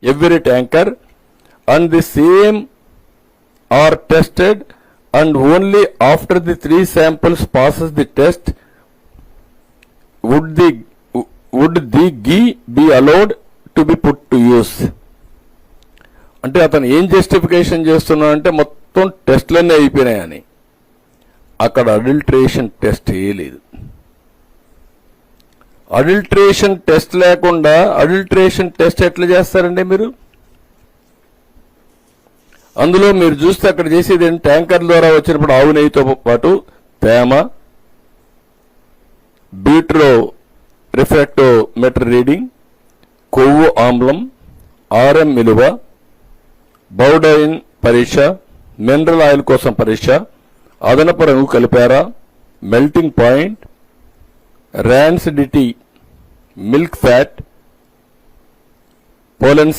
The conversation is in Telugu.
every tanker, and the same are tested, and only after the 3 samples passes the test would the ghee be allowed to be put to use. అంటే అతను ఏం జస్టిఫికేషన్ చేస్తున్నాడంటే మొత్తం టెస్ట్లన్నీ అయిపోయినాయని. అక్కడ అడల్ట్రేషన్ టెస్ట్ వేయలేదు. అడల్ట్రేషన్ టెస్ట్ లేకుండా అడల్ట్రేషన్ టెస్ట్ ఎట్లా చేస్తారండి మీరు? అందులో మీరు చూస్తే అక్కడ చేసేది ట్యాంకర్ ద్వారా వచ్చినప్పుడు ఆవు నెయ్యితో పాటు తేమ, బీట్రో రిఫ్రాక్టోమీటర్ రీడింగ్, కొవ్వు ఆమ్లం, ఆర్ఎం విలువ, బౌడైన్ పరీక్ష, మినరల్ ఆయిల్ కోసం పరీక్ష, అదనపు రంగు కలిపారా, melting point, rancidity, milk fat, pollens